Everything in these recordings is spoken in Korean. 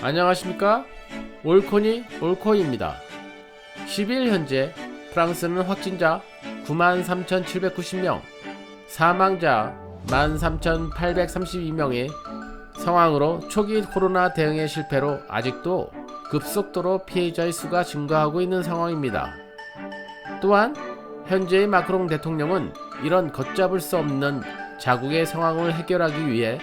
안녕하십니까? 올코니 올코입니다. 10일 현재 프랑스는 확진자 93,790명, 사망자 13,832명의 상황으로 초기 코로나 대응의 실패로 아직도 급속도로 피해자의 수가 증가하고 있는 상황입니다. 또한 현재의 마크롱 대통령은 이런 걷잡을 수 없는 자국의 상황을 해결하기 위해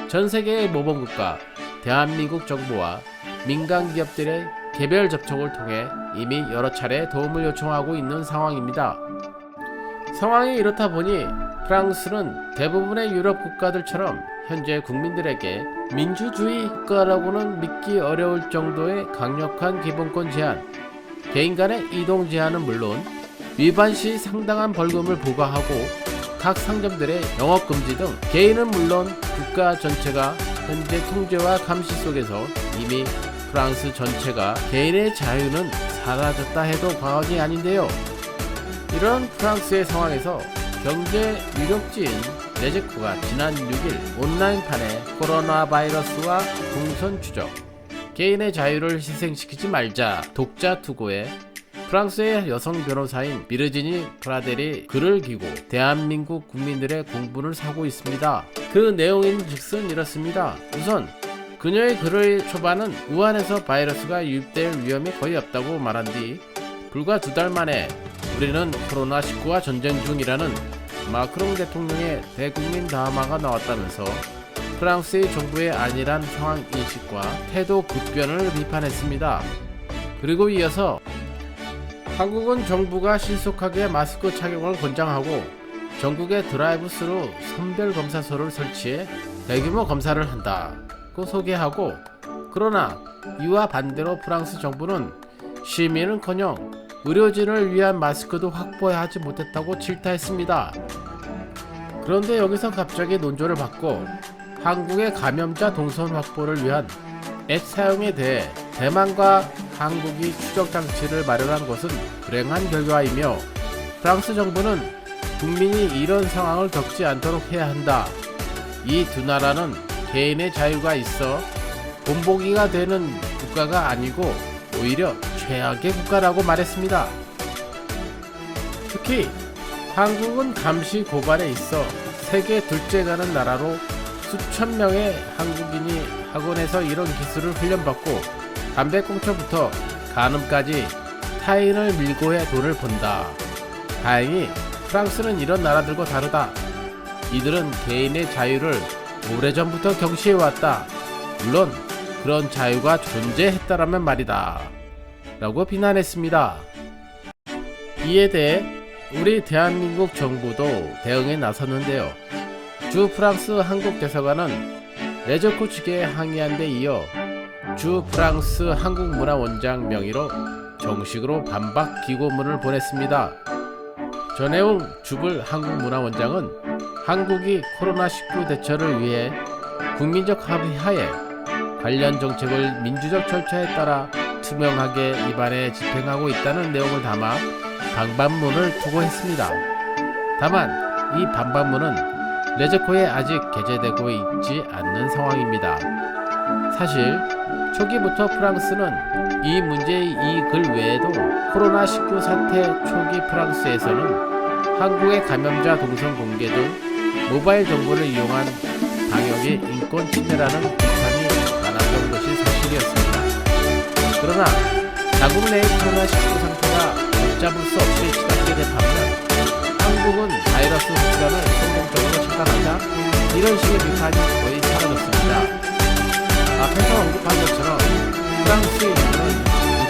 전 세계의 모범국가 대한민국 정부와 민간 기업들의 개별 접촉을 통해 이미 여러 차례 도움을 요청하고 있는 상황입니다. 상황이 이렇다 보니 프랑스는 대부분의 유럽 국가들처럼 현재 국민들에게 민주주의 국가라고는 믿기 어려울 정도의 강력한 기본권 제한, 개인 간의 이동 제한은 물론 위반 시 상당한 벌금을 부과하고 각 상점들의 영업 금지 등 개인은 물론 국가 전체가 현재 통제와 감시 속에서 이미 프랑스 전체가 개인의 자유는 사라졌다 해도 과언이 아닌데요. 이런 프랑스의 상황에서 경제 유력지인 레제코가 지난 6일 온라인판에 코로나 바이러스와 동선 추적, 개인의 자유를 희생시키지 말자 독자 투고에 프랑스의 여성 변호사인 비르지니 프라델이 글을 기고 대한민국 국민들의 공분을 사고 있습니다. 그 내용인 즉슨 이렇습니다. 우선 그녀의 글의 초반은 우한에서 바이러스가 유입될 위험이 거의 없다고 말한 뒤 불과 2달 만에 우리는 코로나19와 전쟁 중이라는 마크롱 대통령의 대국민 담화가 나왔다면서 프랑스의 정부의 안일한 상황 인식과 태도 급변을 비판했습니다. 그리고 이어서 한국은 정부가 신속하게 마스크 착용을 권장하고 전국에 드라이브스루 선별검사소를 설치해 대규모 검사를 한다고 소개하고, 그러나 이와 반대로 프랑스 정부는 시민은커녕 의료진을 위한 마스크도 확보하지 못했다고 질타했습니다. 그런데 여기서 갑자기 논조를 바꿔 한국의 감염자 동선 확보를 위한 앱 사용에 대해 대만과 한국이 추적 장치를 마련한 것은 불행한 결과이며 프랑스 정부는 국민이 이런 상황을 겪지 않도록 해야 한다. 이 두 나라는 개인의 자유가 있어 본보기가 되는 국가가 아니고 오히려 최악의 국가라고 말했습니다. 특히 한국은 감시 고발에 있어 세계 둘째 가는 나라로 수천 명의 한국인이 학원에서 이런 기술을 훈련받고 담배꽁초부터 간음까지 타인을 밀고 해 돈을 번다. 다행히 프랑스는 이런 나라들과 다르다. 이들은 개인의 자유를 오래전부터 경시해왔다. 물론 그런 자유가 존재했다라면 말이다. 라고 비난했습니다. 이에 대해 우리 대한민국 정부도 대응에 나섰는데요. 주 프랑스 한국 대사관은 레제코 측에 항의한 데 이어 주 프랑스 한국문화원장 명의로 정식으로 반박 기고문을 보냈습니다. 전해웅 주불 한국문화원장은 한국이 코로나19 대처를 위해 국민적 합의하에 관련 정책을 민주적 절차에 따라 투명하게 입안에 집행하고 있다는 내용을 담아 반박문을 투고했습니다. 다만 이 반박문은 레제코에 아직 게재되고 있지 않는 상황입니다. 사실 초기부터 프랑스는 이 문제의 이 글 외에도 코로나19 사태 초기 프랑스에서는 한국의 감염자 동선 공개 등 모바일 정보를 이용한 방역의 인권 침해라는 비판이 많았던 것이 사실이었습니다. 그러나 자국 내의 코로나19 상태가 걷잡을 수 없이 치닫게 된 반면 한국은 바이러스 확산을 성공적으로 차단하자 이런 식의 비판이 거의 사라졌습니다. 앞에서 언급한 것처럼 프랑스의 인구는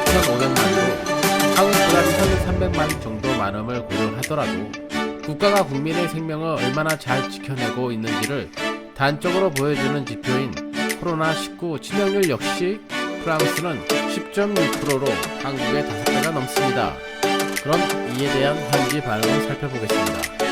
6,500만으로 한국보다 1,300만 정도 많음을 고려하더라도 국가가 국민의 생명을 얼마나 잘 지켜내고 있는지를 단적으로 보여주는 지표인 코로나19 치명률 역시 프랑스는 10.6%로 한국의 5배가 넘습니다. 그럼 이에 대한 현지 반응을 살펴보겠습니다.